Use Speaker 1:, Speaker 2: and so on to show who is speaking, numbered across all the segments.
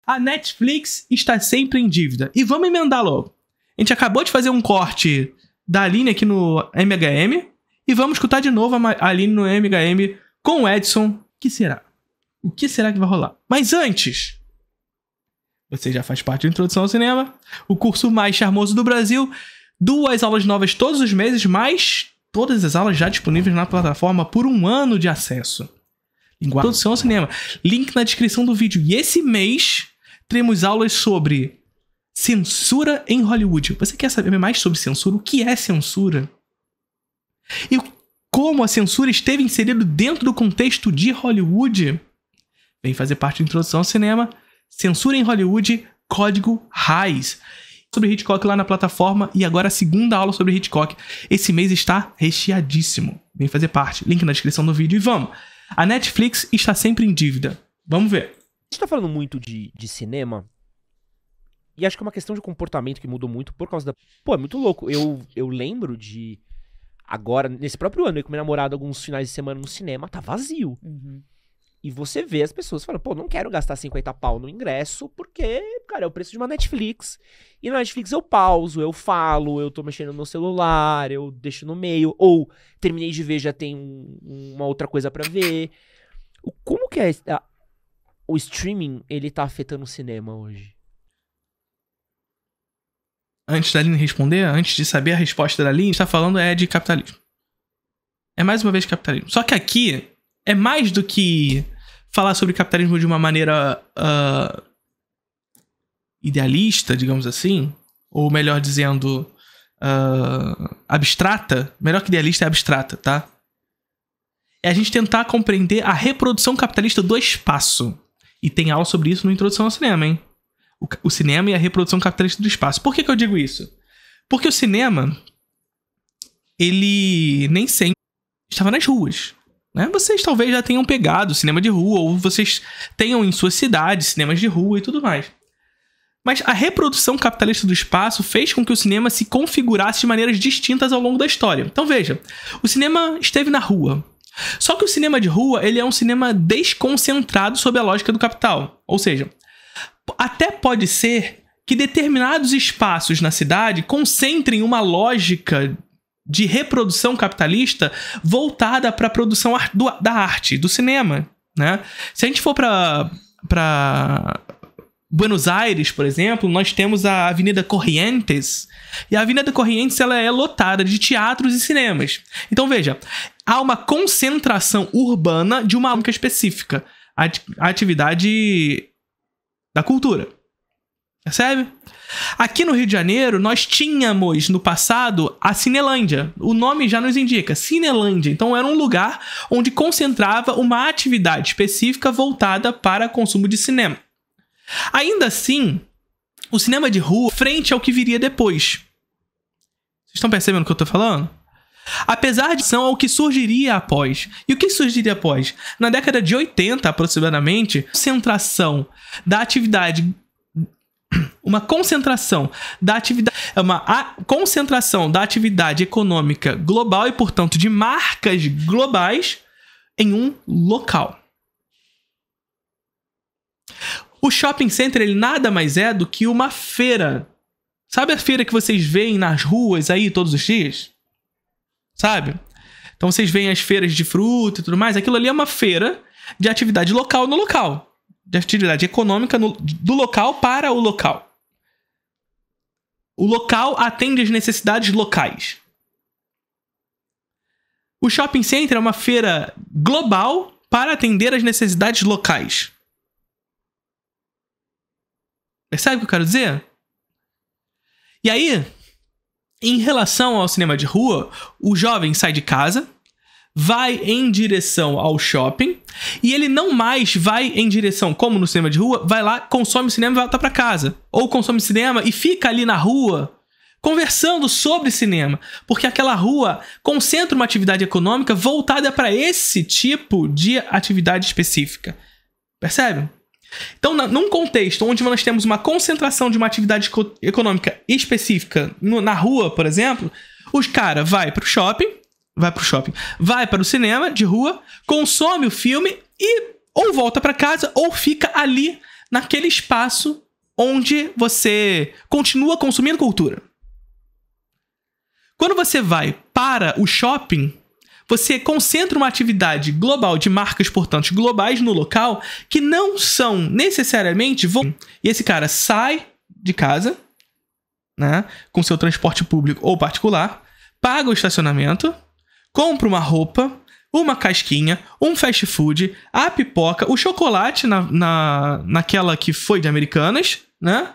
Speaker 1: A Netflix está sempre em dívida. E vamos emendar logo. A gente acabou de fazer um corte da Aline aqui no MHM. E vamos escutar de novo a Aline no MHM com o Edson. O que será? O que será que vai rolar? Mas antes, você já faz parte da Introdução ao Cinema, o curso mais charmoso do Brasil. 2 aulas novas todos os meses, mas todas as aulas já disponíveis na plataforma por 1 ano de acesso. Introdução ao Cinema. Link na descrição do vídeo. E esse mês teremos aulas sobre censura em Hollywood. Você quer saber mais sobre censura? O que é censura? E como a censura esteve inserida dentro do contexto de Hollywood? Vem fazer parte da Introdução ao Cinema. Censura em Hollywood, Código Hays. Sobre Hitchcock lá na plataforma. E agora a segunda aula sobre Hitchcock. Esse mês está recheadíssimo. Vem fazer parte. Link na descrição do vídeo. E vamos. A Netflix está sempre em dívida. Vamos ver.
Speaker 2: A gente tá falando muito de cinema. E acho que é uma questão de comportamento que mudou muito por causa da... Pô, é muito louco. Eu lembro de... Agora, nesse próprio ano, eu com minha namorada, alguns finais de semana no cinema, tá vazio.
Speaker 3: Uhum.
Speaker 2: E você vê as pessoas falando, pô, não quero gastar 50 pau no ingresso, porque, cara, é o preço de uma Netflix. E na Netflix eu pauso, eu falo, eu tô mexendo no meu celular, eu deixo no meio. Ou terminei de ver, já tem uma outra coisa pra ver. Como que é o streaming, ele tá afetando o cinema hoje?
Speaker 1: Antes da Aline responder, antes de saber a resposta da Aline, está falando de capitalismo. É mais uma vez capitalismo. Só que aqui é mais do que falar sobre capitalismo de uma maneira idealista, digamos assim, ou melhor dizendo, abstrata. Melhor que idealista é abstrata, tá? É a gente tentar compreender a reprodução capitalista do espaço. E tem aula sobre isso no Introdução ao Cinema, hein? O cinema e a reprodução capitalista do espaço. Por que eu digo isso? Porque o cinema, ele nem sempre estava nas ruas, né? Vocês talvez já tenham pegado cinema de rua, ou vocês tenham em sua cidade cinemas de rua e tudo mais. Mas a reprodução capitalista do espaço fez com que o cinema se configurasse de maneiras distintas ao longo da história. Então veja, o cinema esteve na rua. Só que o cinema de rua, ele é um cinema desconcentrado sob a lógica do capital. Ou seja, até pode ser que determinados espaços na cidade concentrem uma lógica de reprodução capitalista voltada para a produção da arte, do cinema, né? Se a gente for para Buenos Aires, por exemplo, nós temos a Avenida Corrientes, e a Avenida Corrientes ela é lotada de teatros e cinemas. Então veja, há uma concentração urbana de uma única específica, a atividade da cultura. Percebe? Aqui no Rio de Janeiro, nós tínhamos, no passado, a Cinelândia. O nome já nos indica, Cinelândia. Então, era um lugar onde concentrava uma atividade específica voltada para consumo de cinema. Ainda assim, o cinema de rua, frente ao que viria depois. Vocês estão percebendo o que eu estou falando? Apesar de são ao que surgiria após. E o que surgiria após? Na década de 80, aproximadamente, uma concentração da atividade econômica global e, portanto, de marcas globais em um local. O shopping center, ele nada mais é do que uma feira. Sabe a feira que vocês veem nas ruas aí todos os dias? Sabe? Então vocês veem as feiras de fruta e tudo mais. Aquilo ali é uma feira de atividade local no local. De atividade econômica do local para o local. O local atende às necessidades locais. O shopping center é uma feira global para atender às necessidades locais. Percebe o que eu quero dizer? E aí, em relação ao cinema de rua, o jovem sai de casa, vai em direção ao shopping, e ele não mais vai em direção, como no cinema de rua, vai lá, consome cinema e volta para casa. Ou consome cinema e fica ali na rua, conversando sobre cinema. Porque aquela rua concentra uma atividade econômica voltada para esse tipo de atividade específica. Percebe? Então, num contexto onde nós temos uma concentração de uma atividade econômica específica na rua, por exemplo, os caras vai para o cinema de rua, consome o filme e ou volta para casa ou fica ali naquele espaço onde você continua consumindo cultura. Quando você vai para o shopping, você concentra uma atividade global de marcas, portanto, globais no local, que não são necessariamente... E esse cara sai de casa, né, com seu transporte público ou particular, paga o estacionamento, compra uma roupa, uma casquinha, um fast food, a pipoca, o chocolate naquela que foi de Americanas, né?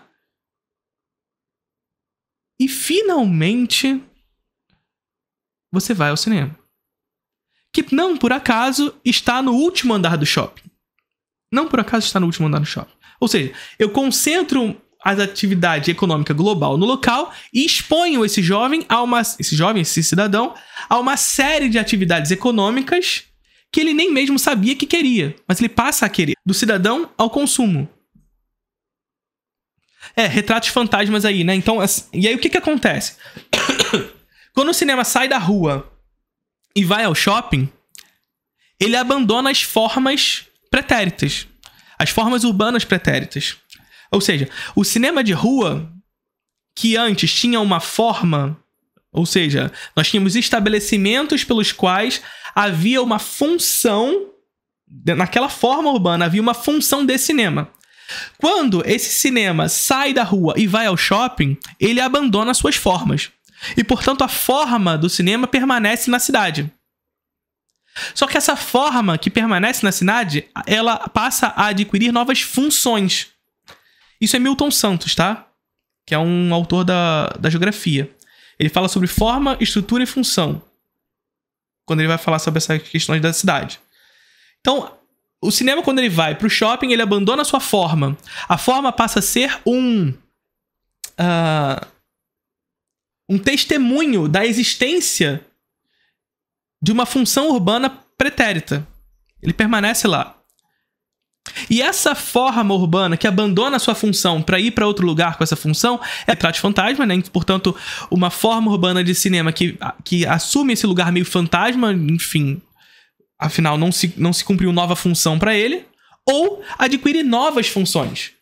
Speaker 1: E finalmente você vai ao cinema. Que não por acaso está no último andar do shopping. Não por acaso está no último andar do shopping. Ou seja, eu concentro a atividade econômica global no local e exponho esse cidadão, a uma série de atividades econômicas que ele nem mesmo sabia que queria, mas ele passa a querer, do cidadão ao consumo. Retratos fantasmas aí, né? Então, e aí o que acontece? Quando o cinema sai da rua e vai ao shopping, ele abandona as formas pretéritas, as formas urbanas pretéritas. Ou seja, o cinema de rua, que antes tinha uma forma, ou seja, nós tínhamos estabelecimentos pelos quais havia uma função, naquela forma urbana havia uma função de cinema. Quando esse cinema sai da rua e vai ao shopping, ele abandona suas formas. E, portanto, a forma do cinema permanece na cidade. Só que essa forma que permanece na cidade, ela passa a adquirir novas funções. Isso é Milton Santos, tá? Que é um autor da geografia. Ele fala sobre forma, estrutura e função, quando ele vai falar sobre essas questões da cidade. Então, o cinema, quando ele vai para o shopping, ele abandona a sua forma. A forma passa a ser um testemunho da existência de uma função urbana pretérita. Ele permanece lá. E essa forma urbana que abandona a sua função para ir para outro lugar com essa função é retrato fantasma, né? Portanto, uma forma urbana de cinema que assume esse lugar meio fantasma, enfim, afinal não se cumpriu nova função para ele, ou adquire novas funções.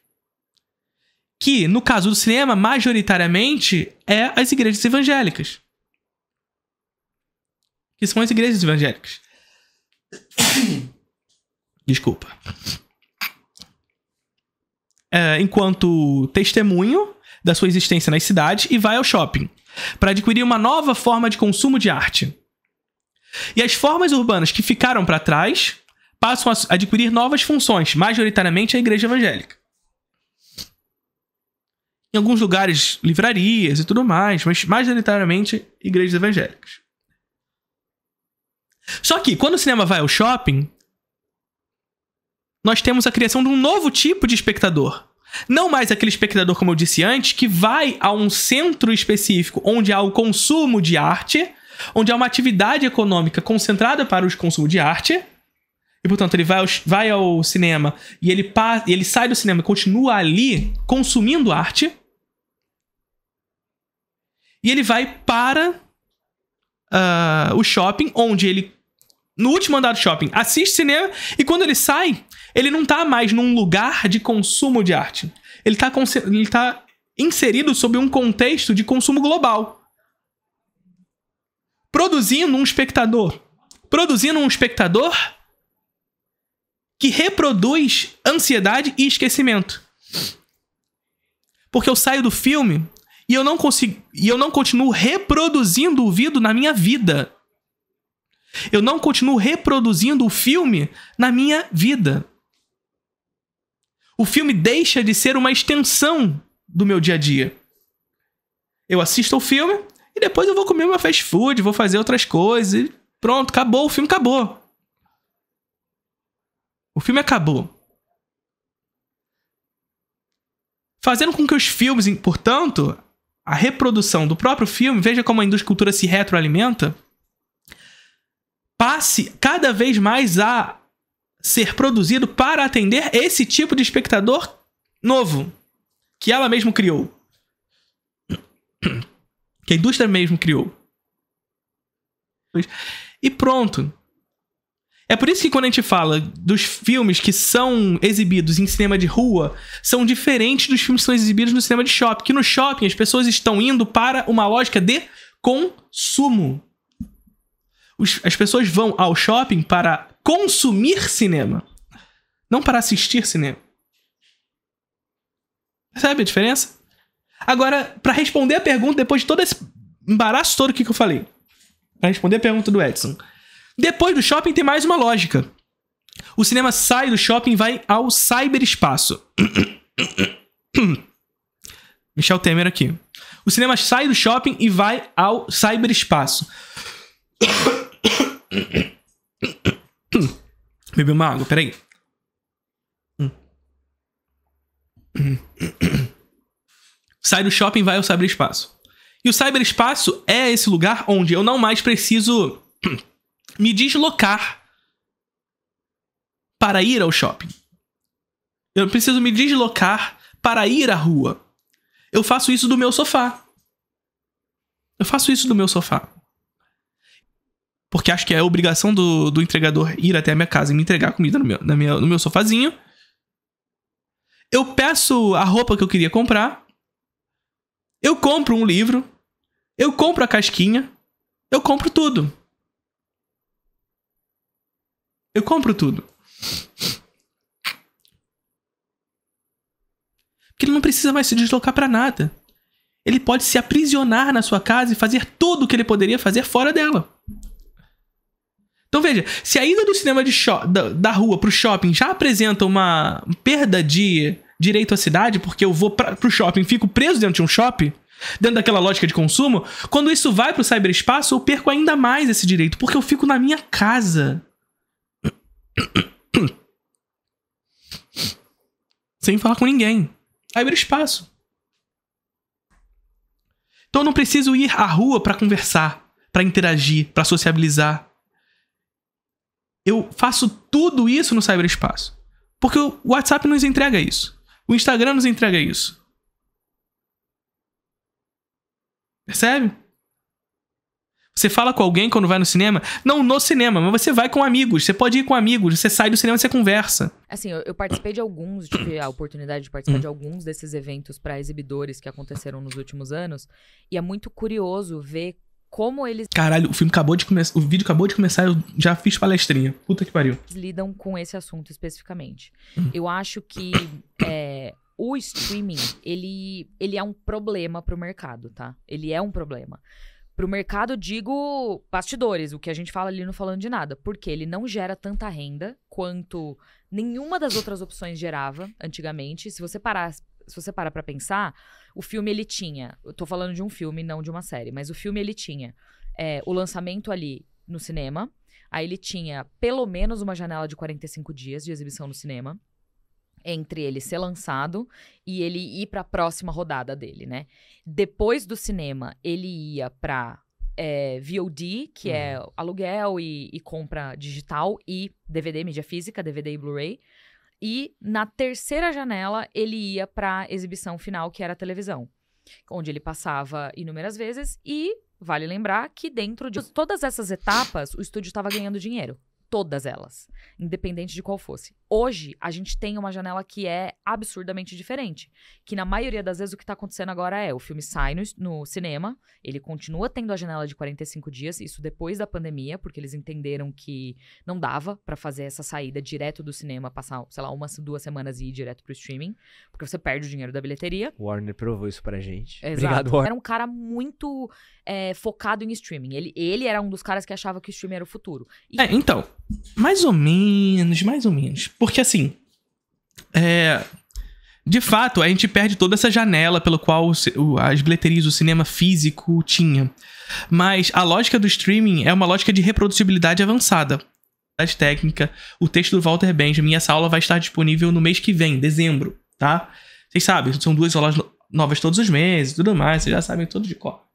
Speaker 1: Que, no caso do cinema, majoritariamente é as igrejas evangélicas. Que são as igrejas evangélicas. Desculpa. Enquanto testemunho da sua existência nas cidades, e vai ao shopping para adquirir uma nova forma de consumo de arte. E as formas urbanas que ficaram para trás passam a adquirir novas funções, majoritariamente a igreja evangélica. Em alguns lugares, livrarias e tudo mais, mas majoritariamente igrejas evangélicas. Só que, quando o cinema vai ao shopping, nós temos a criação de um novo tipo de espectador. Não mais aquele espectador, como eu disse antes, que vai a um centro específico onde há o consumo de arte, onde há uma atividade econômica concentrada para o consumo de arte, e, portanto, ele vai ao cinema e ele sai do cinema e continua ali consumindo arte, e ele vai para o shopping, onde ele, no último andar do shopping, assiste cinema, e quando ele sai, ele não está mais num lugar de consumo de arte. Ele está inserido sob um contexto de consumo global. Produzindo um espectador que reproduz ansiedade e esquecimento. Porque eu saio do filme e eu não continuo reproduzindo o vídeo na minha vida. Eu não continuo reproduzindo o filme na minha vida. O filme deixa de ser uma extensão do meu dia a dia. Eu assisto ao filme e depois eu vou comer meu fast food, vou fazer outras coisas e pronto, acabou, o filme acabou. O filme acabou. Fazendo com que os filmes, portanto, a reprodução do próprio filme, veja como a indústria de cultura se retroalimenta, passe cada vez mais a ser produzido para atender esse tipo de espectador novo, que ela mesma criou. Que a indústria mesmo criou. E pronto. É por isso que quando a gente fala dos filmes que são exibidos em cinema de rua, são diferentes dos filmes que são exibidos no cinema de shopping. Que no shopping as pessoas estão indo para uma lógica de consumo. As pessoas vão ao shopping para consumir cinema, não para assistir cinema. Percebe a diferença? Agora, para responder a pergunta, depois de todo esse embaraço todo que eu falei, para responder a pergunta do Edson, depois do shopping tem mais uma lógica. O cinema sai do shopping e vai ao cyberespaço. Michel Temer aqui. O cinema sai do shopping e vai ao cyberespaço. Beber uma água, peraí. Sai do shopping e vai ao cyberespaço. E o cyberespaço é esse lugar onde eu não mais preciso me deslocar para ir ao shopping. Eu não preciso me deslocar para ir à rua. Eu faço isso do meu sofá. Porque acho que é a obrigação do entregador ir até a minha casa e me entregar a comida no meu sofazinho. Eu peço a roupa que eu queria comprar. Eu compro um livro. Eu compro a casquinha. Eu compro tudo. Porque ele não precisa mais se deslocar pra nada. Ele pode se aprisionar na sua casa e fazer tudo o que ele poderia fazer fora dela. Então veja, se a ida do cinema da rua pro shopping já apresenta uma perda de direito à cidade, porque eu vou pro shopping e fico preso dentro de um shopping, dentro daquela lógica de consumo, quando isso vai pro cyberespaço, eu perco ainda mais esse direito, porque eu fico na minha casa. Sem falar com ninguém. Cyberespaço. Então eu não preciso ir à rua pra conversar, pra interagir, pra sociabilizar. Eu faço tudo isso no cyberespaço. Porque o WhatsApp nos entrega isso. O Instagram nos entrega isso. Percebe? Você fala com alguém quando vai no cinema? Não no cinema, mas você vai com amigos. Você pode ir com amigos. Você sai do cinema e você conversa.
Speaker 3: Assim, eu participei de alguns, tive a oportunidade de participar de alguns desses eventos para exibidores que aconteceram nos últimos anos. E é muito curioso ver como eles...
Speaker 1: Caralho, o filme acabou de começar. O vídeo acabou de começar, eu já fiz palestrinha. Puta que pariu.
Speaker 3: Lidam com esse assunto especificamente. Eu acho que o streaming, ele é um problema pro mercado, tá? Ele é um problema. Pro mercado, digo, bastidores, o que a gente fala ali não falando de nada. Porque ele não gera tanta renda quanto nenhuma das outras opções gerava antigamente. Se você parar pra pensar, o filme ele tinha... Eu tô falando de um filme, não de uma série. Mas o filme ele tinha o lançamento ali no cinema. Aí ele tinha pelo menos uma janela de 45 dias de exibição no cinema. Entre ele ser lançado e ele ir pra próxima rodada dele, né? Depois do cinema, ele ia pra VOD, que é aluguel e compra digital, e DVD, mídia física, DVD e Blu-ray. E na terceira janela, ele ia pra exibição final, que era a televisão. Onde ele passava inúmeras vezes e vale lembrar que dentro de todas essas etapas, o estúdio estava ganhando dinheiro. Todas elas, independente de qual fosse. Hoje, a gente tem uma janela que é absurdamente diferente. Que na maioria das vezes o que tá acontecendo agora é o filme sai no cinema, ele continua tendo a janela de 45 dias, isso depois da pandemia, porque eles entenderam que não dava pra fazer essa saída direto do cinema, passar, sei lá, 1-2 semanas e ir direto pro streaming, porque você perde o dinheiro da bilheteria.
Speaker 2: Warner provou isso pra gente.
Speaker 3: Exato.
Speaker 2: Obrigado, Warner.
Speaker 3: Era um cara muito focado em streaming. Ele era um dos caras que achava que o streaming era o futuro. E...
Speaker 1: então, mais ou menos. Porque assim, de fato, a gente perde toda essa janela pelo qual as bilheterias do cinema físico tinha. Mas a lógica do streaming é uma lógica de reprodutibilidade avançada. Técnica, o texto do Walter Benjamin, essa aula vai estar disponível no mês que vem, dezembro, tá? Vocês sabem, são 2 aulas novas todos os meses e tudo mais, vocês já sabem tudo de cor.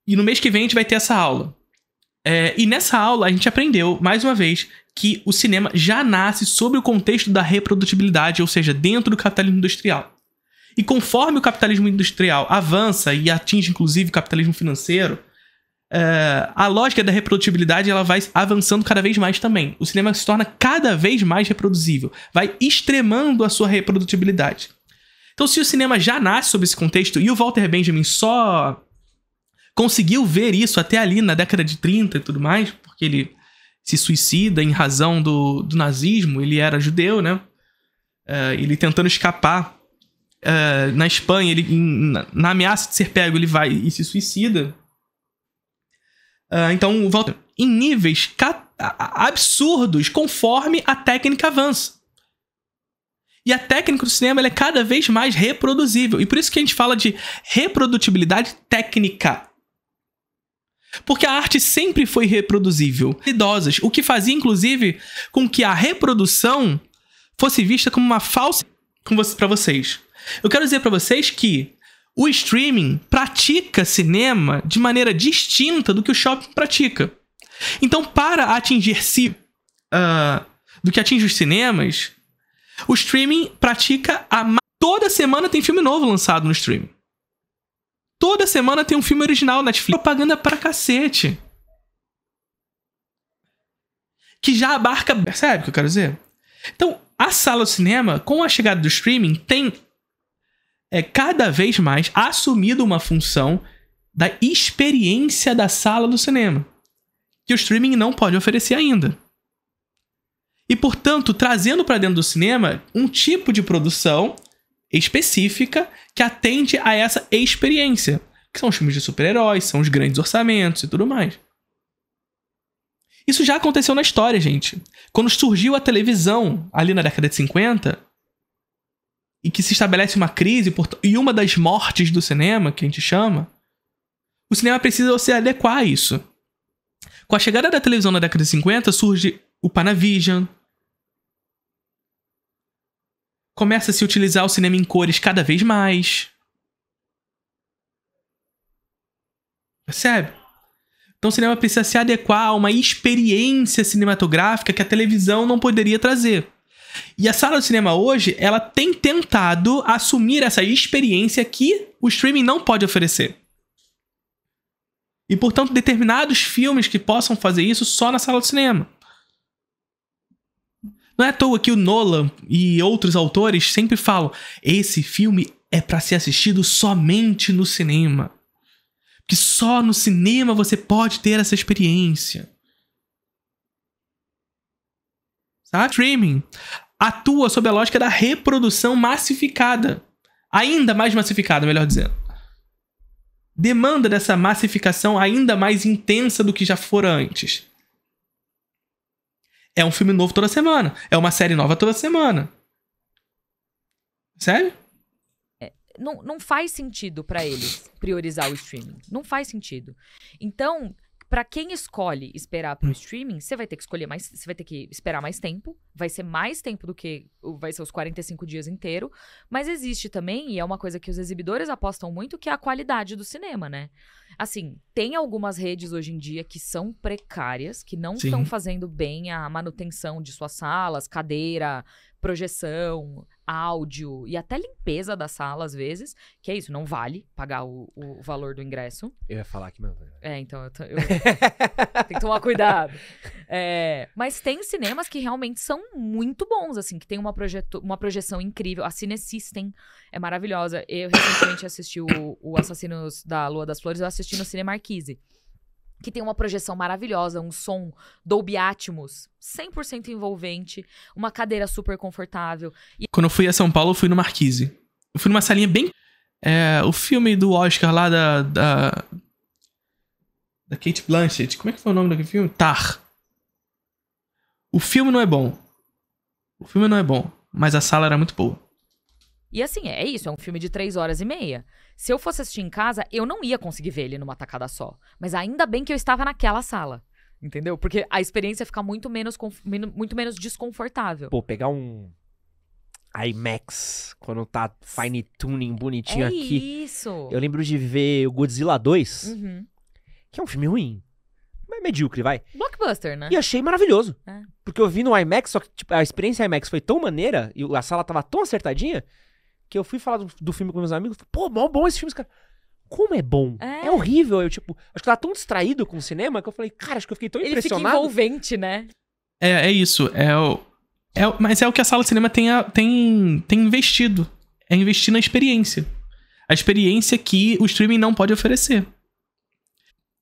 Speaker 1: E no mês que vem a gente vai ter essa aula. E nessa aula a gente aprendeu, mais uma vez, que o cinema já nasce sob o contexto da reprodutibilidade, ou seja, dentro do capitalismo industrial. E conforme o capitalismo industrial avança e atinge, inclusive, o capitalismo financeiro, a lógica da reprodutibilidade ela vai avançando cada vez mais também. O cinema se torna cada vez mais reproduzível, vai extremando a sua reprodutibilidade. Então, se o cinema já nasce sob esse contexto, e o Walter Benjamin só conseguiu ver isso até ali na década de 30 e tudo mais, porque ele se suicida em razão do nazismo, ele era judeu, né? Ele tentando escapar na Espanha, na ameaça de ser pego, ele vai e se suicida. Então, o Walter, em níveis absurdos, conforme a técnica avança. E a técnica do cinema ela é cada vez mais reproduzível. E por isso que a gente fala de reprodutibilidade técnica. Porque a arte sempre foi reproduzível. Idosas, o que fazia, inclusive, com que a reprodução fosse vista como uma falsa para vocês. Eu quero dizer para vocês que o streaming pratica cinema de maneira distinta do que o shopping pratica. Então, para atingir do que atinge os cinemas, o streaming pratica toda semana tem filme novo lançado no streaming. Toda semana tem um filme original na Netflix. Propaganda pra cacete. Que já abarca... Percebe o que eu quero dizer? Então, a sala do cinema, com a chegada do streaming, tem cada vez mais assumido uma função da experiência da sala do cinema. Que o streaming não pode oferecer ainda. E, portanto, trazendo para dentro do cinema um tipo de produção específica que atende a essa experiência. Que são os filmes de super-heróis, são os grandes orçamentos e tudo mais. Isso já aconteceu na história, gente. Quando surgiu a televisão, ali na década de 50, e que se estabelece uma crise, e uma das mortes do cinema, que a gente chama, o cinema precisa se adequar a isso. Com a chegada da televisão na década de 50, surge o Panavision. Começa a se utilizar o cinema em cores cada vez mais. Percebe? Então o cinema precisa se adequar a uma experiência cinematográfica que a televisão não poderia trazer. E a sala de cinema hoje, ela tem tentado assumir essa experiência que o streaming não pode oferecer. E, portanto, determinados filmes que possam fazer isso só na sala de cinema. Não é à toa que o Nolan e outros autores sempre falam: esse filme é para ser assistido somente no cinema. Que só no cinema você pode ter essa experiência. Sabe? Streaming atua sob a lógica da reprodução massificada. Ainda mais massificada, melhor dizendo. Demanda dessa massificação ainda mais intensa do que já fora antes. É um filme novo toda semana. É uma série nova toda semana. Sério?
Speaker 3: Não faz sentido pra eles priorizar o streaming. Não faz sentido. Então, pra quem escolhe esperar pro streaming, você vai ter que escolher mais, você vai ter que esperar mais tempo. Vai ser mais tempo do que vai ser os 45 dias inteiro. Mas existe também, e é uma coisa que os exibidores apostam muito, que é a qualidade do cinema, né? Assim, tem algumas redes hoje em dia que são precárias, que não estão fazendo bem a manutenção de suas salas, cadeira, projeção, áudio e até limpeza da sala, às vezes. Que é isso, não vale pagar o valor do ingresso.
Speaker 2: Eu ia falar que...
Speaker 3: Então eu tenho que tomar cuidado. Mas tem cinemas que realmente são muito bons, assim, que tem uma projeção incrível. A Cine System é maravilhosa. Eu recentemente assisti o Assassinos da Lua das Flores, eu assisti no Cine Marquise. Que tem uma projeção maravilhosa, um som Dolby Atmos, 100% envolvente, uma cadeira super confortável.
Speaker 1: Quando eu fui a São Paulo, eu fui no Marquise. Eu fui numa salinha bem... o filme do Oscar lá da Cate Blanchett. Como é que foi o nome daquele filme? Tar. O filme não é bom. Mas a sala era muito boa.
Speaker 3: E assim, é isso, é um filme de 3 horas e meia. Se eu fosse assistir em casa, eu não ia conseguir ver ele numa tacada só. Mas ainda bem que eu estava naquela sala, entendeu? Porque a experiência fica muito menos desconfortável.
Speaker 2: Pô, pegar um IMAX, quando tá fine tuning bonitinho aqui.
Speaker 3: Isso!
Speaker 2: Eu lembro de ver o Godzilla 2, que é um filme ruim. Mas medíocre, vai.
Speaker 3: Blockbuster, né?
Speaker 2: E achei maravilhoso. Porque eu vi no IMAX, só que tipo, a experiência IMAX foi tão maneira, e a sala tava tão acertadinha, que eu fui falar do filme com meus amigos. Pô, mó bom esse filme, cara. como é bom. É horrível. Eu, tipo, acho que eu tava tão distraído com o cinema que eu falei, cara, acho que eu fiquei tão impressionado.
Speaker 3: Ele fica envolvente, né?
Speaker 1: É isso. Mas é o que a sala de cinema tem investido. É investir na experiência. A experiência que o streaming não pode oferecer.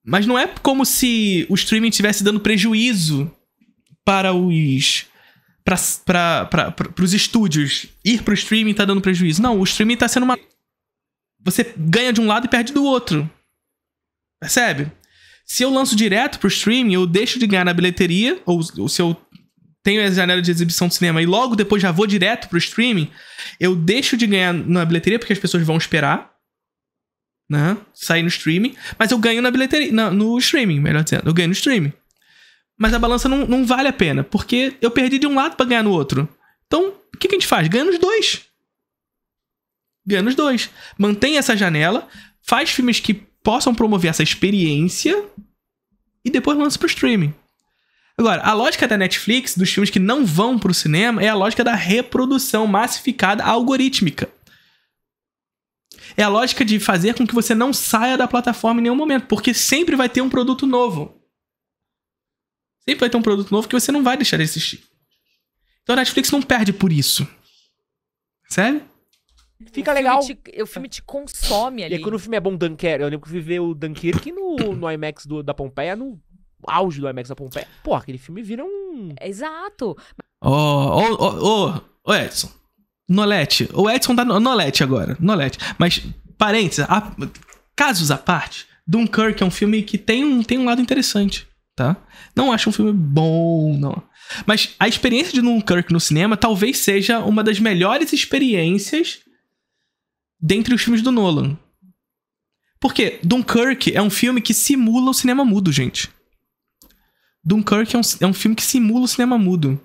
Speaker 1: Mas não é como se o streaming estivesse dando prejuízo para os estúdios. Ir pro streaming tá dando prejuízo. Não, o streaming tá sendo uma... Você ganha de um lado e perde do outro. Percebe? Se eu lanço direto pro streaming, eu deixo de ganhar na bilheteria, ou se eu tenho a janela de exibição do cinema e logo depois já vou direto pro streaming, eu deixo de ganhar na bilheteria porque as pessoas vão esperar, né? Sair no streaming, mas eu ganho na bilheteria, no streaming, melhor dizendo. Eu ganho no streaming. Mas a balança não vale a pena, porque eu perdi de um lado pra ganhar no outro. Então, o que a gente faz? Ganha nos dois. Ganha nos dois. Mantém essa janela, faz filmes que possam promover essa experiência e depois lança pro streaming. Agora, a lógica da Netflix, dos filmes que não vão pro cinema, é a lógica da reprodução massificada algorítmica. É a lógica de fazer com que você não saia da plataforma em nenhum momento, porque sempre vai ter um produto novo. Sempre vai ter um produto novo que você não vai deixar de assistir. Então a Netflix não perde por isso. Sério?
Speaker 2: Fica legal.
Speaker 3: O filme te consome ali.
Speaker 2: E aí, quando o filme é bom, Dunkirk, eu lembro que eu fui ver o Dunkirk no IMAX da Pompeia, no auge do IMAX da Pompeia. Pô, aquele filme vira um...
Speaker 3: Exato.
Speaker 1: Ô, Edson. Nolete. O Edson tá no Nolete agora. Nolete. Mas, parênteses, casos à parte, Dunkirk é um filme que tem um lado interessante, tá? Não acho um filme bom, não. Mas a experiência de Dunkirk no cinema talvez seja uma das melhores experiências dentre os filmes do Nolan. Porque Dunkirk é um filme que simula o cinema mudo, gente. Dunkirk é um filme que simula o cinema mudo.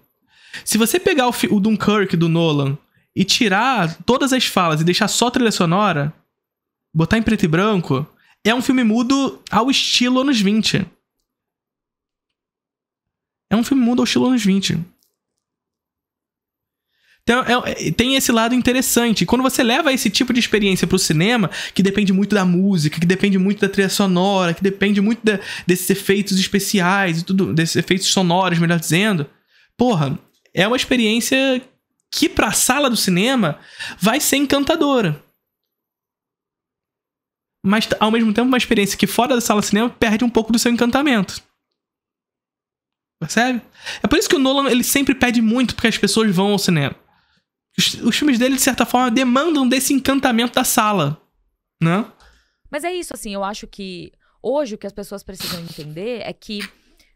Speaker 1: Se você pegar o Dunkirk do Nolan e tirar todas as falas e deixar só a trilha sonora, botar em preto e branco, é um filme mudo ao estilo anos 20. É um filme mudo ao estilo anos 20. Então, tem esse lado interessante. Quando você leva esse tipo de experiência pro cinema, que depende muito da música, que depende muito da trilha sonora, que depende muito desses efeitos especiais e tudo, desses efeitos sonoros, melhor dizendo, porra, é uma experiência que pra sala do cinema vai ser encantadora. Mas, ao mesmo tempo, uma experiência que fora da sala do cinema perde um pouco do seu encantamento. Percebe? É por isso que o Nolan ele sempre pede muito porque as pessoas vão ao cinema. Os filmes dele, de certa forma, demandam desse encantamento da sala, né?
Speaker 3: Mas é isso, assim, eu acho que hoje o que as pessoas precisam entender é que,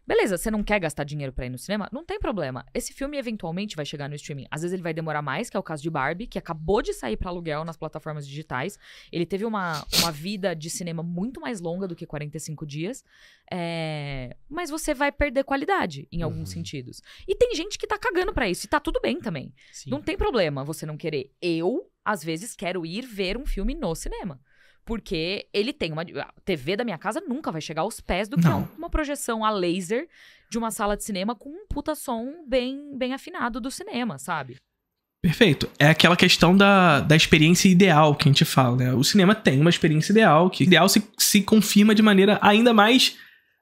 Speaker 3: beleza, você não quer gastar dinheiro pra ir no cinema? Não tem problema. Esse filme eventualmente vai chegar no streaming. Às vezes ele vai demorar mais, que é o caso de Barbie, que acabou de sair pra aluguel nas plataformas digitais. Ele teve uma vida de cinema muito mais longa do que 45 dias. Mas você vai perder qualidade, em alguns sentidos. E tem gente que tá cagando pra isso, e tá tudo bem também.
Speaker 2: Sim.
Speaker 3: Não tem problema você não querer. Eu, às vezes, quero ir ver um filme no cinema. Porque ele tem uma... A TV da minha casa nunca vai chegar aos pés do que uma projeção a laser de uma sala de cinema com um puta som bem afinado do cinema, sabe?
Speaker 1: Perfeito. É aquela questão da experiência ideal que a gente fala, né? O cinema tem uma experiência ideal, que ideal se confirma de maneira ainda mais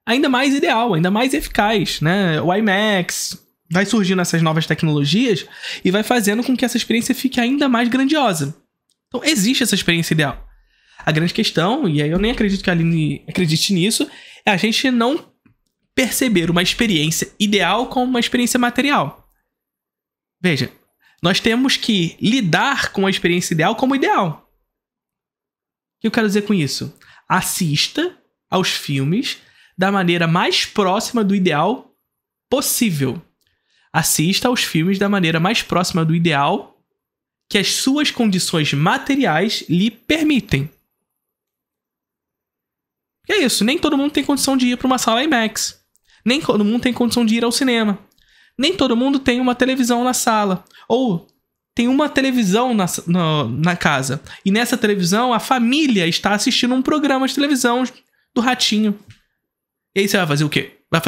Speaker 1: ideal, ainda mais eficaz, né? O IMAX vai surgindo essas novas tecnologias e vai fazendo com que essa experiência fique ainda mais grandiosa. Então, existe essa experiência ideal. A grande questão, e aí eu nem acredito que a Aline acredite nisso, é a gente não perceber uma experiência ideal como uma experiência material. Veja, nós temos que lidar com a experiência ideal como ideal. O que eu quero dizer com isso? Assista aos filmes da maneira mais próxima do ideal possível. Assista aos filmes da maneira mais próxima do ideal que as suas condições materiais lhe permitem. E é isso, nem todo mundo tem condição de ir para uma sala IMAX. Nem todo mundo tem condição de ir ao cinema. Nem todo mundo tem uma televisão na sala. Ou tem uma televisão na casa. E nessa televisão a família está assistindo um programa de televisão do Ratinho. E aí você vai fazer o quê? Vai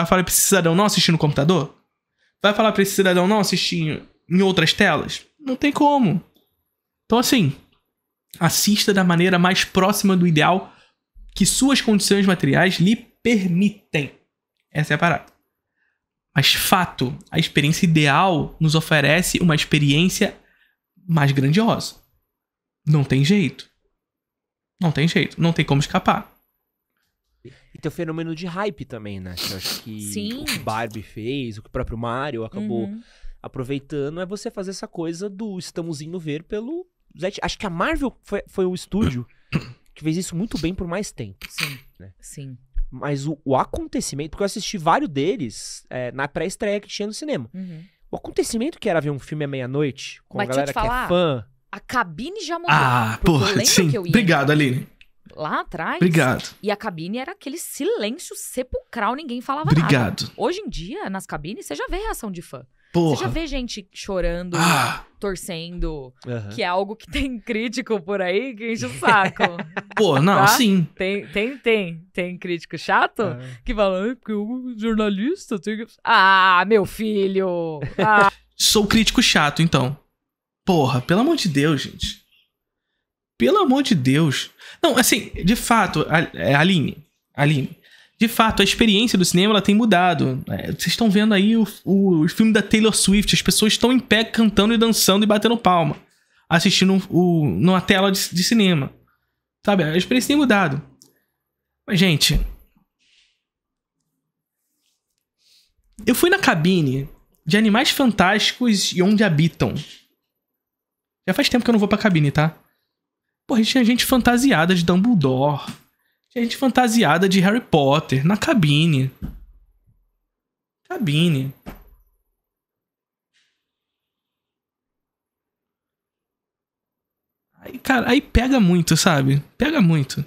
Speaker 1: falar para esse cidadão não assistir no computador? Vai falar para esse cidadão não assistir em outras telas? Não tem como. Então assim, Assista da maneira mais próxima do ideal que suas condições materiais lhe permitem. Essa é a parada. Mas, fato, a experiência ideal nos oferece uma experiência mais grandiosa. Não tem jeito. Não tem jeito. Não tem como escapar.
Speaker 2: E tem o fenômeno de hype também, né? Que eu acho que
Speaker 3: Sim.
Speaker 2: o que Barbie fez, o que o próprio Mario acabou aproveitando, é você fazer essa coisa do estamos indo ver pelo... Acho que a Marvel foi o estúdio que fez isso muito bem por mais tempo.
Speaker 3: Sim,
Speaker 2: né?
Speaker 3: sim.
Speaker 2: Mas o acontecimento, porque eu assisti vários deles na pré-estreia que tinha no cinema. O acontecimento que era ver um filme à meia-noite, com
Speaker 3: Mas
Speaker 2: a galera
Speaker 3: deixa eu te
Speaker 2: que é
Speaker 3: falar,
Speaker 2: fã...
Speaker 3: A cabine já mudou.
Speaker 1: Ah,
Speaker 3: porque eu
Speaker 1: porra,
Speaker 3: lembro
Speaker 1: sim.
Speaker 3: que eu ia
Speaker 1: Obrigado, Aline.
Speaker 3: lá atrás.
Speaker 1: Obrigado.
Speaker 3: E a cabine era aquele silêncio sepulcral, ninguém falava
Speaker 1: Obrigado.
Speaker 3: nada. Hoje em dia, nas cabines, você já vê reação de fã.
Speaker 1: Porra.
Speaker 3: Você já vê gente chorando, torcendo,
Speaker 2: Aham.
Speaker 3: que é algo que tem crítico por aí que enche o saco.
Speaker 1: Pô, não,
Speaker 3: Tá?
Speaker 1: sim.
Speaker 3: Tem crítico chato
Speaker 2: Ah.
Speaker 3: que fala, "Ai, porque o jornalista tem que... Ah, meu filho! Ah,
Speaker 1: Sou crítico chato, então. Porra, pelo amor de Deus, gente. Pelo amor de Deus. Não, assim, de fato, Aline, de fato, a experiência do cinema ela tem mudado. Vocês estão vendo aí o filme da Taylor Swift, as pessoas estão em pé cantando e dançando e batendo palma, assistindo numa tela de cinema. Sabe, a experiência tem mudado. Mas, gente, eu fui na cabine de Animais Fantásticos e Onde Habitam. Já faz tempo que eu não vou pra cabine, tá? Porra, tinha gente fantasiada de Dumbledore. Tinha gente fantasiada de Harry Potter na cabine. Aí, cara, aí pega muito, sabe? Pega muito.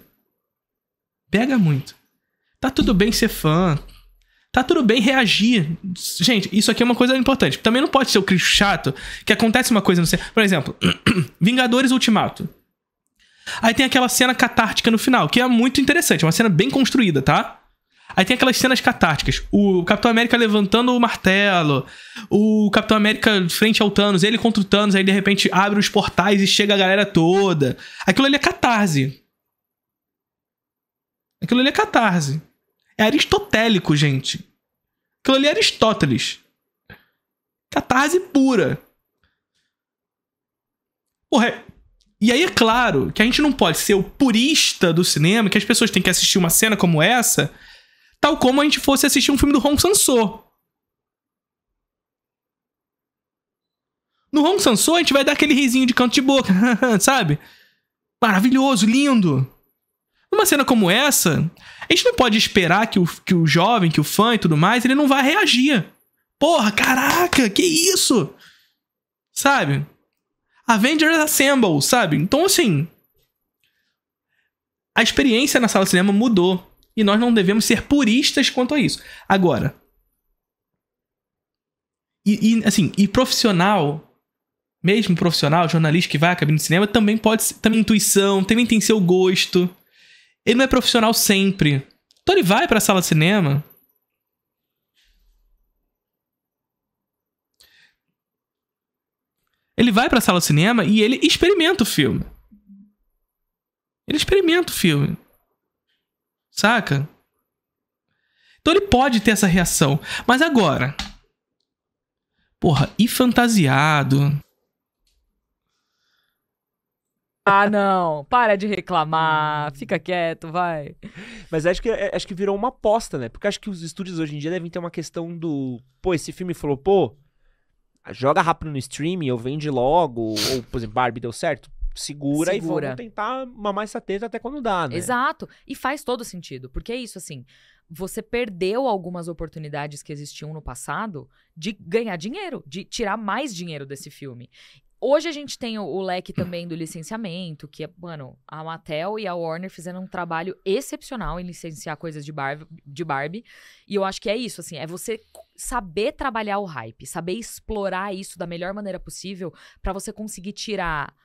Speaker 1: Tá tudo bem ser fã. Tá tudo bem reagir. Gente, isso aqui é uma coisa importante. Também não pode ser o crítico chato que acontece uma coisa no cinema. Por exemplo, Vingadores Ultimato. Aí tem aquela cena catártica no final, que é muito interessante. Uma cena bem construída, tá? Aí tem aquelas cenas catárticas. O Capitão América levantando o martelo. O Capitão América frente ao Thanos. Ele contra o Thanos. Aí, de repente, abre os portais e chega a galera toda. Aquilo ali é catarse. É aristotélico, gente. Aquilo ali é Aristóteles. Catarse pura. Porra, e aí é claro que a gente não pode ser o purista do cinema, que as pessoas têm que assistir uma cena como essa, tal como a gente fosse assistir um filme do Hong Sang-soo. No Hong Sang-soo a gente vai dar aquele risinho de canto de boca, sabe? Maravilhoso, lindo. Numa cena como essa, a gente não pode esperar que o jovem, que o fã e tudo mais, ele não vai reagir. Porra, caraca, que isso? Sabe? Avengers Assemble, sabe? Então, assim, a experiência na sala de cinema mudou. E nós não devemos ser puristas quanto a isso. Agora, assim, profissional, mesmo profissional, jornalista que vai à cabine de cinema, também pode ser, também intuição, também tem seu gosto. Ele não é profissional sempre. Então ele vai pra sala de cinema. Ele vai pra sala de cinema e ele experimenta o filme. Saca? Então ele pode ter essa reação. Mas agora... Porra, e fantasiado...
Speaker 3: Ah, não. Para de reclamar. Fica quieto, vai.
Speaker 2: Mas acho que virou uma aposta, né? Porque acho que os estúdios hoje em dia devem ter uma questão do... Pô, esse filme flopou, joga rápido no streaming, ou vende logo, ou, por exemplo, Barbie deu certo, segura. E vamos tentar mamar essa teta até quando dá, né?
Speaker 3: Exato. E faz todo sentido. Porque é isso, assim, você perdeu algumas oportunidades que existiam no passado de ganhar dinheiro, de tirar mais dinheiro desse filme. Hoje a gente tem o leque também do licenciamento, que é, mano, a Mattel e a Warner fizeram um trabalho excepcional em licenciar coisas de Barbie. E eu acho que é isso, assim, é você saber trabalhar o hype, saber explorar isso da melhor maneira possível pra você conseguir tirar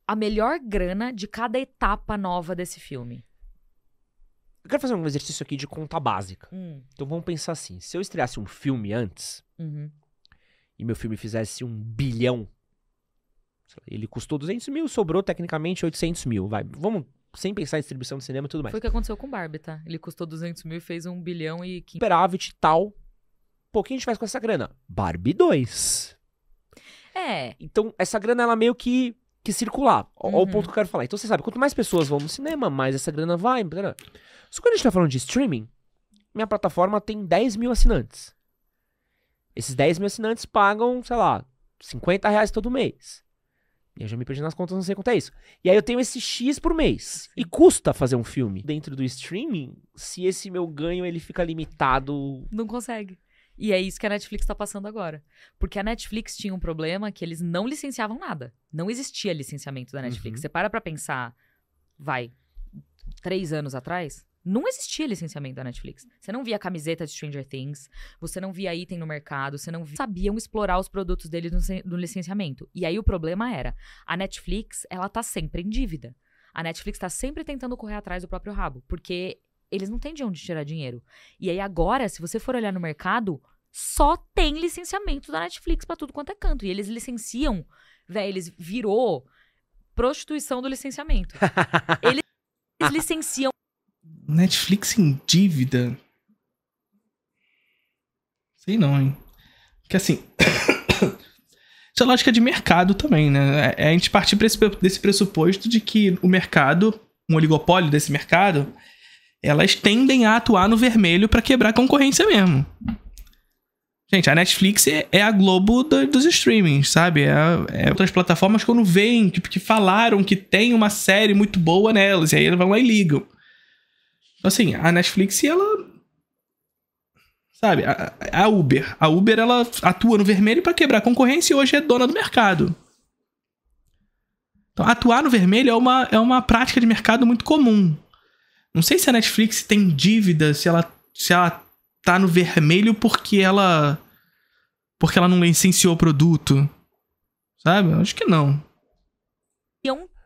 Speaker 3: a melhor grana de cada etapa nova desse filme.
Speaker 2: Eu quero fazer um exercício aqui de conta básica. Então vamos pensar assim, se eu estreasse um filme antes, e meu filme fizesse 1 bilhão, Ele custou 200 mil, sobrou tecnicamente 800 mil. Vamos, sem pensar em distribuição de cinema e tudo mais.
Speaker 3: Foi o que aconteceu com o Barbie, tá? Ele custou 200 mil e fez 1 bilhão e 500.
Speaker 2: Superávit e tal. Pô, o que a gente faz com essa grana? Barbie 2.
Speaker 3: É.
Speaker 2: Então, essa grana, ela meio que circular. Olha o ponto que eu quero falar. Então, você sabe, quanto mais pessoas vão no cinema, mais essa grana vai. Só que quando a gente tá falando de streaming, minha plataforma tem 10 mil assinantes. Esses 10 mil assinantes pagam, sei lá, R$50 todo mês. E eu já me perdi nas contas, não sei quanto é isso. E aí eu tenho esse X por mês. E custa fazer um filme. Dentro do streaming, se esse meu ganho ele fica limitado...
Speaker 3: Não consegue. E é isso que a Netflix tá passando agora. Porque a Netflix tinha um problema que eles não licenciavam nada. Não existia licenciamento da Netflix. Você para pra pensar, 3 anos atrás, não existia licenciamento da Netflix. Você não via camiseta de Stranger Things, você não via item no mercado, você não via... Sabiam explorar os produtos deles no licenciamento. E aí o problema era, a Netflix, ela tá sempre em dívida. A Netflix tá sempre tentando correr atrás do próprio rabo, porque eles não têm de onde tirar dinheiro. E aí agora, se você for olhar no mercado, só tem licenciamento da Netflix pra tudo quanto é canto. E eles licenciam, eles virou prostituição do licenciamento. Eles licenciam.
Speaker 1: Netflix em dívida? Sei não, hein? Porque assim... Isso é lógica de mercado também, né? É a gente partir desse pressuposto de que o mercado, um oligopólio desse mercado, elas tendem a atuar no vermelho pra quebrar a concorrência mesmo. Gente, a Netflix é a Globo dos streamings, sabe? É outras plataformas quando veem, tipo, que falaram que tem uma série muito boa nelas, e aí eles vão lá e ligam. Então, assim, a Netflix, ela... Sabe, a Uber. A Uber, ela atua no vermelho pra quebrar a concorrência e hoje é dona do mercado. Então, atuar no vermelho é uma prática de mercado muito comum. Não sei se a Netflix tem dívida, se ela tá no vermelho porque ela não licenciou o produto. Sabe? Eu acho que não.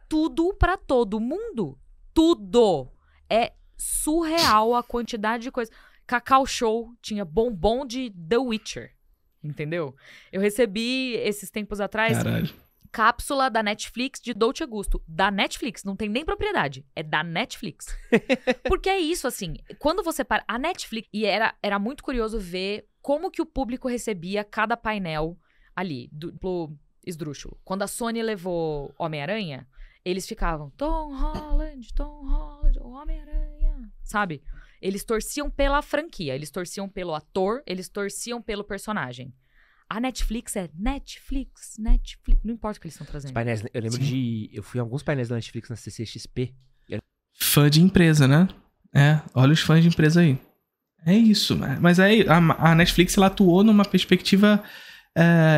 Speaker 3: Tudo pra todo mundo. Tudo. É surreal a quantidade de coisa. Cacau Show tinha bombom de The Witcher. Entendeu? Eu recebi esses tempos atrás...
Speaker 1: Caralho.
Speaker 3: Cápsula da Netflix de Dolce Gusto. Da Netflix, não tem nem propriedade. É da Netflix. Porque é isso, assim. Quando você para... A Netflix... E era muito curioso ver como que o público recebia cada painel ali, do esdrúxulo. Quando a Sony levou Homem-Aranha, eles ficavam... Tom Holland, Homem-Aranha. Sabe? Eles torciam pela franquia. Eles torciam pelo ator. Eles torciam pelo personagem. A Netflix é Netflix. Não importa o que eles estão trazendo.
Speaker 2: Os painéis, eu lembro eu fui em alguns painéis da Netflix na CCXP.
Speaker 1: Fã de empresa, né? Olha os fãs de empresa aí. É isso. Mas aí a Netflix, ela atuou numa perspectiva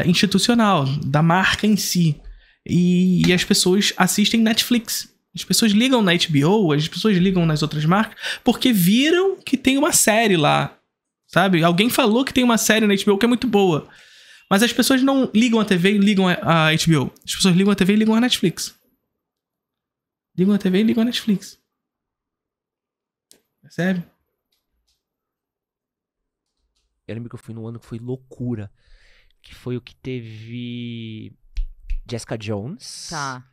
Speaker 1: institucional, da marca em si. E as pessoas assistem Netflix. As pessoas ligam na HBO, as pessoas ligam nas outras marcas, porque viram que tem uma série lá. Sabe? Alguém falou que tem uma série na HBO que é muito boa. Mas as pessoas não ligam a TV e ligam a HBO. As pessoas ligam a TV e ligam a Netflix. Ligam a TV e ligam a Netflix. Percebe?
Speaker 2: Eu lembro que eu fui num ano que foi loucura. Que foi o que teve Jessica Jones.
Speaker 3: Tá.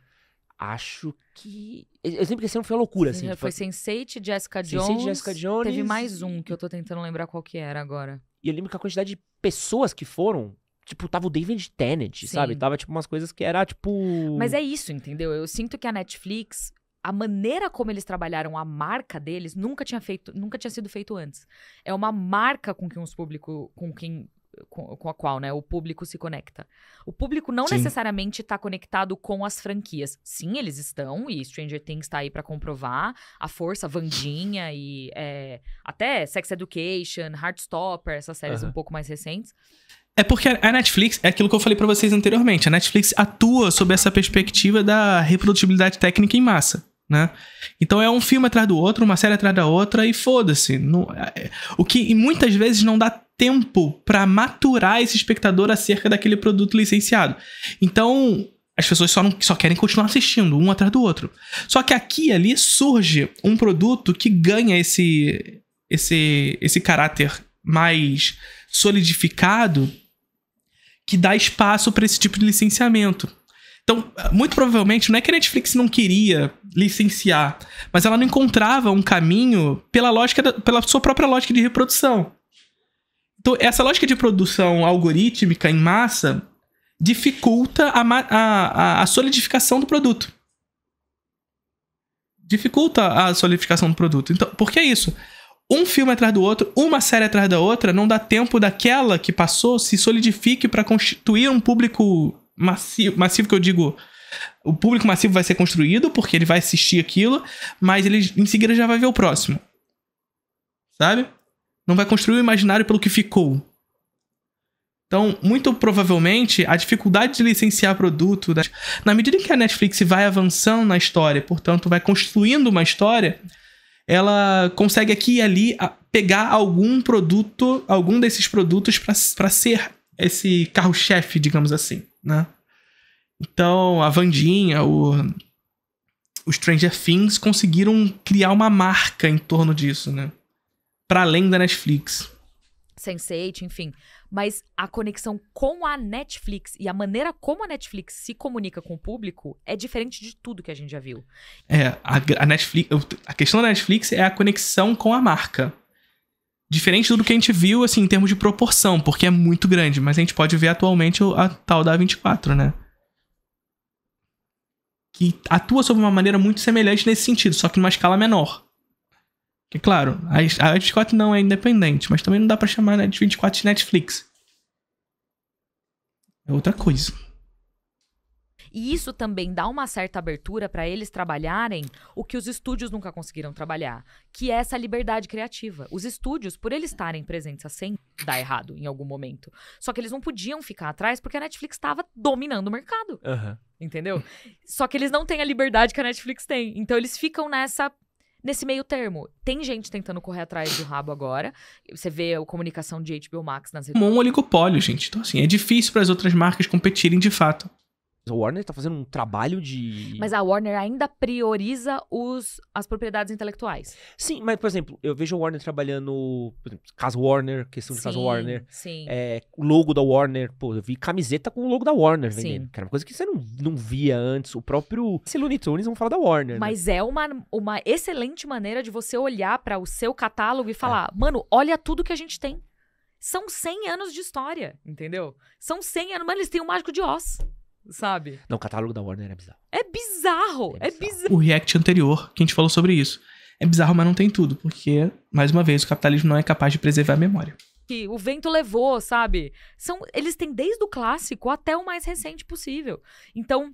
Speaker 2: Acho que... Eu sempre que esse ano foi uma loucura, assim.
Speaker 3: Foi Sense8, Jessica
Speaker 2: Jones.
Speaker 3: Teve mais um que eu tô tentando lembrar qual que era agora.
Speaker 2: E eu lembro que a quantidade de pessoas que foram... Tipo, tava o David Tennant,
Speaker 3: Sim.
Speaker 2: sabe? Tava, tipo, umas coisas que era, tipo...
Speaker 3: Mas é isso, entendeu? Eu sinto que a Netflix, a maneira como eles trabalharam a marca deles, nunca tinha sido feito antes. É uma marca com a qual, né, o público se conecta. O público não
Speaker 1: Sim.
Speaker 3: necessariamente tá conectado com as franquias. Sim, eles estão, e Stranger Things tá aí pra comprovar a força, Wandinha e até Sex Education, Heartstopper, essas séries um pouco mais recentes.
Speaker 1: É porque a Netflix, é aquilo que eu falei pra vocês anteriormente, a Netflix atua sob essa perspectiva da reprodutibilidade técnica em massa, né? Então é um filme atrás do outro, uma série atrás da outra e foda-se. O que muitas vezes não dá tempo pra maturar esse espectador acerca daquele produto licenciado. Então as pessoas só querem continuar assistindo um atrás do outro. Só que aqui e ali surge um produto que ganha esse caráter mais solidificado, que dá espaço para esse tipo de licenciamento. Então, muito provavelmente, não é que a Netflix não queria licenciar, mas ela não encontrava um caminho pela sua própria lógica de reprodução. Então, essa lógica de produção algorítmica em massa dificulta a solidificação do produto. Dificulta a solidificação do produto. Então, por que isso? Um filme atrás do outro, uma série atrás da outra, não dá tempo daquela que passou se solidifique para constituir um público massivo que eu digo, o público massivo vai ser construído porque ele vai assistir aquilo, mas ele em seguida já vai ver o próximo, sabe? Não vai construir o imaginário pelo que ficou. Então, muito provavelmente, a dificuldade de licenciar produto, na medida em que a Netflix vai avançando na história, portanto vai construindo uma história, ela consegue aqui e ali pegar algum desses produtos para ser esse carro-chefe, digamos assim, né? Então, a Wandinha, o Stranger Things conseguiram criar uma marca em torno disso, né? Para além da Netflix.
Speaker 3: Sense8, enfim. Mas a conexão com a Netflix e a maneira como a Netflix se comunica com o público é diferente de tudo que a gente já viu.
Speaker 1: A Netflix, a questão da Netflix é a conexão com a marca. Diferente do que a gente viu, assim, em termos de proporção, porque é muito grande. Mas a gente pode ver atualmente a tal da A24, né? Que atua sob uma maneira muito semelhante nesse sentido, só que numa escala menor. Que, claro, a A24 não é independente, mas também não dá pra chamar a A24 de Netflix. É outra coisa.
Speaker 3: E isso também dá uma certa abertura para eles trabalharem o que os estúdios nunca conseguiram trabalhar, que é essa liberdade criativa. Os estúdios, por eles estarem presentes assim, dá errado em algum momento. Só que eles não podiam ficar atrás porque a Netflix estava dominando o mercado. Entendeu? Só que eles não têm a liberdade que a Netflix tem. Então eles ficam nesse meio termo. Tem gente tentando correr atrás do rabo agora. Você vê a comunicação de HBO Max nas redes.
Speaker 1: Como um oligopólio, gente. Então, assim, é difícil para as outras marcas competirem de fato.
Speaker 2: A Warner tá fazendo um trabalho de...
Speaker 3: Mas a Warner ainda prioriza as propriedades intelectuais.
Speaker 2: Sim, mas, por exemplo, eu vejo a Warner trabalhando... Por exemplo, Casa Warner, questão de Casa Warner.
Speaker 3: Sim.
Speaker 2: O logo da Warner. Pô, eu vi camiseta com o logo da Warner vendendo.
Speaker 3: Sim.
Speaker 2: Que era uma coisa que você não via antes. O próprio Looney Tunes, vamos falar da Warner,
Speaker 3: Mas
Speaker 2: né?
Speaker 3: é uma excelente maneira de você olhar para o seu catálogo e falar, mano, olha tudo que a gente tem. São 100 anos de história, entendeu? São 100 anos, mas eles têm o Mágico de Oz. Sabe?
Speaker 2: Não, o catálogo da Warner é bizarro.
Speaker 3: É bizarro. É bizarro.
Speaker 1: O react anterior, que a gente falou sobre isso. É bizarro, mas não tem tudo. Porque, mais uma vez, o capitalismo não é capaz de preservar a memória.
Speaker 3: Que o vento levou, sabe? Eles têm desde o clássico até o mais recente possível. Então,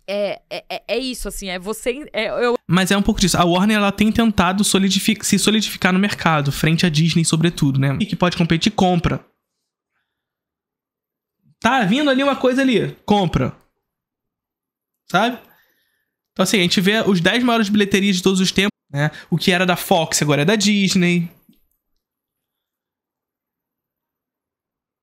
Speaker 3: é isso, assim. É você...
Speaker 1: Mas é um pouco disso. A Warner, ela tem tentado se solidificar no mercado. Frente à Disney, sobretudo, né? E que pode competir, compra. Tá vindo ali uma coisa ali. Compra. Sabe? Então, assim, a gente vê os 10 maiores bilheterias de todos os tempos, né? O que era da Fox agora é da Disney.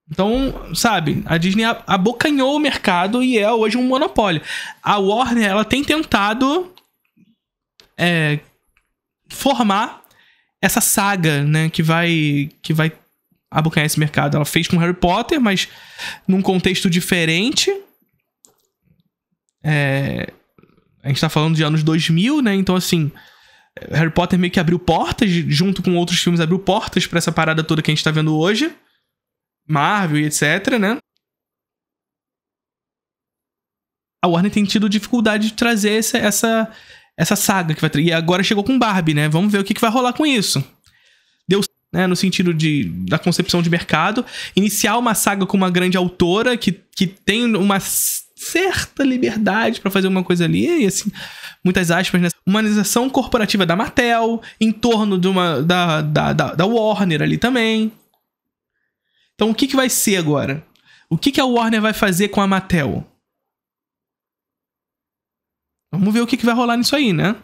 Speaker 1: Então, sabe? A Disney abocanhou o mercado e é hoje um monopólio. A Warner, ela tem tentado formar essa saga, né? Que vai abocanhar esse mercado. Ela fez com Harry Potter, mas num contexto diferente. A gente tá falando de anos 2000, né? Então, assim, Harry Potter meio que abriu portas, junto com outros filmes, abriu portas pra essa parada toda que a gente tá vendo hoje. Marvel e etc, né? A Warner tem tido dificuldade de trazer essa saga que vai trazer. E agora chegou com Barbie, né? Vamos ver o que vai rolar com isso. Deu, né, no sentido da concepção de mercado, iniciar uma saga com uma grande autora que tem uma certa liberdade pra fazer uma coisa ali, e assim, muitas aspas, né? Humanização corporativa da Mattel, em torno da Warner ali também. Então, o que vai ser agora? O que a Warner vai fazer com a Mattel? Vamos ver o que vai rolar nisso aí, né?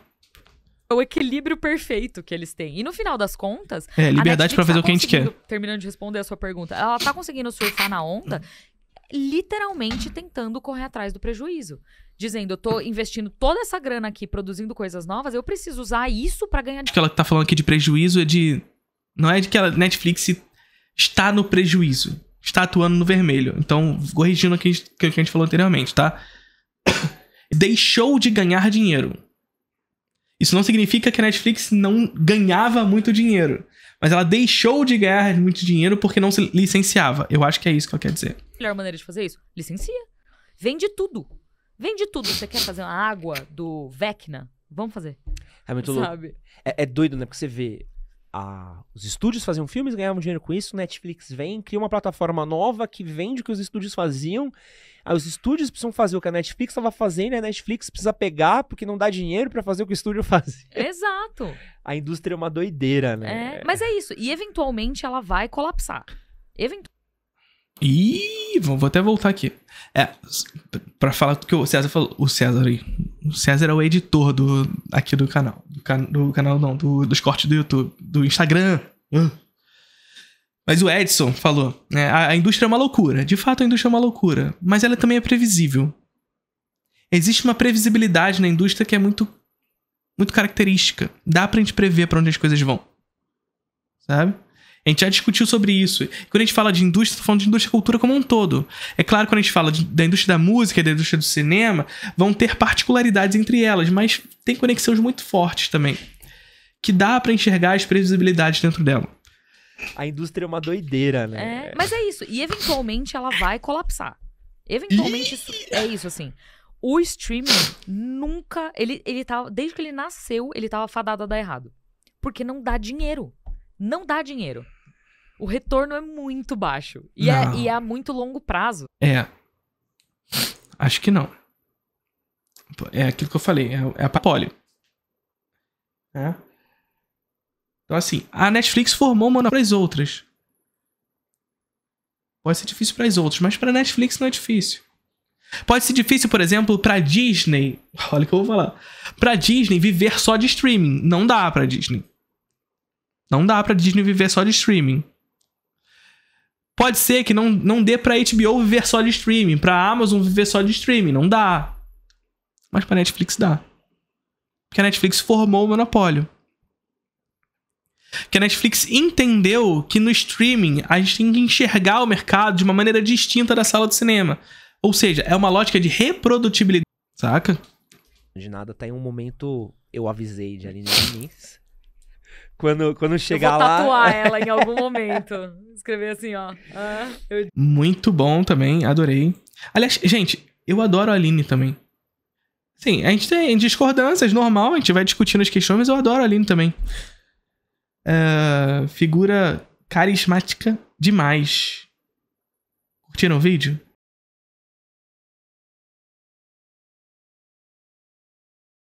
Speaker 3: O equilíbrio perfeito que eles têm. E no final das contas...
Speaker 1: liberdade pra fazer o que a gente quer.
Speaker 3: Terminando de responder a sua pergunta. Ela tá conseguindo surfar na onda, literalmente tentando correr atrás do prejuízo. Dizendo, eu tô investindo toda essa grana aqui, produzindo coisas novas, eu preciso usar isso pra ganhar...
Speaker 1: Acho que ela tá falando aqui de prejuízo não é de que a Netflix está no prejuízo. Está atuando no vermelho. Então, corrigindo aqui o que a gente falou anteriormente, tá? deixou de ganhar dinheiro. Isso não significa que a Netflix não ganhava muito dinheiro. Mas ela deixou de ganhar muito dinheiro porque não se licenciava. Eu acho que é isso que ela quer dizer.
Speaker 3: A melhor maneira de fazer isso? Licencia. Vende tudo. Vende tudo. Você quer fazer uma água do Vecna? Vamos fazer.
Speaker 2: É muito louco. É doido, né? Porque você vê... os estúdios faziam filmes, ganhavam dinheiro com isso, Netflix vem, cria uma plataforma nova que vende o que os estúdios faziam, aí os estúdios precisam fazer o que a Netflix estava fazendo, e a Netflix precisa pegar porque não dá dinheiro pra fazer o que o estúdio fazia.
Speaker 3: Exato.
Speaker 2: A indústria é uma doideira, né?
Speaker 3: Mas é isso, e eventualmente ela vai colapsar.
Speaker 1: Ih, vou até voltar aqui. Pra falar do que o César falou. O César é o editor aqui do canal. Do canal não, dos cortes do YouTube. Do Instagram. Mas o Edson falou, né? A indústria é uma loucura. De fato, a indústria é uma loucura. Mas ela também é previsível. Existe uma previsibilidade na indústria que é muito, muito característica. Dá pra gente prever pra onde as coisas vão. Sabe? A gente já discutiu sobre isso. Quando a gente fala de indústria, tá falando de indústria e cultura como um todo. É claro que quando a gente fala da indústria da música e da indústria do cinema, vão ter particularidades entre elas, mas tem conexões muito fortes também. Que dá pra enxergar as previsibilidades dentro dela.
Speaker 2: A indústria é uma doideira, né?
Speaker 3: Mas é isso. E eventualmente ela vai colapsar. Eventualmente é isso, assim. O streaming nunca... Ele tava, desde que ele nasceu, ele tava fadado a dar errado. Porque não dá dinheiro. Não dá dinheiro. O retorno é muito baixo. E é a muito longo prazo.
Speaker 1: Acho que não. É aquilo que eu falei. É a monopólio. Então, assim, a Netflix formou monopólio para as outras. Pode ser difícil para as outras, mas para a Netflix não é difícil. Pode ser difícil, por exemplo, para Disney. Olha o que eu vou falar. Para Disney viver só de streaming. Não dá para Disney. Não dá pra Disney viver só de streaming. Pode ser que não dê pra HBO viver só de streaming, pra Amazon viver só de streaming. Não dá. Mas pra Netflix dá. Porque a Netflix formou o monopólio. Que a Netflix entendeu que no streaming a gente tem que enxergar o mercado de uma maneira distinta da sala de cinema. Ou seja, é uma lógica de reprodutibilidade. Saca?
Speaker 2: De nada, tá em um momento... Eu avisei de Aline Diniz. Quando chegar lá...
Speaker 3: Eu vou tatuar ela em algum momento. Escrever assim, ó.
Speaker 1: Muito bom também, adorei. Aliás, gente, eu adoro a Aline também. Sim, a gente tem discordâncias, normal, a gente vai discutindo as questões, mas eu adoro a Aline também. Figura carismática demais. Curtiram o vídeo?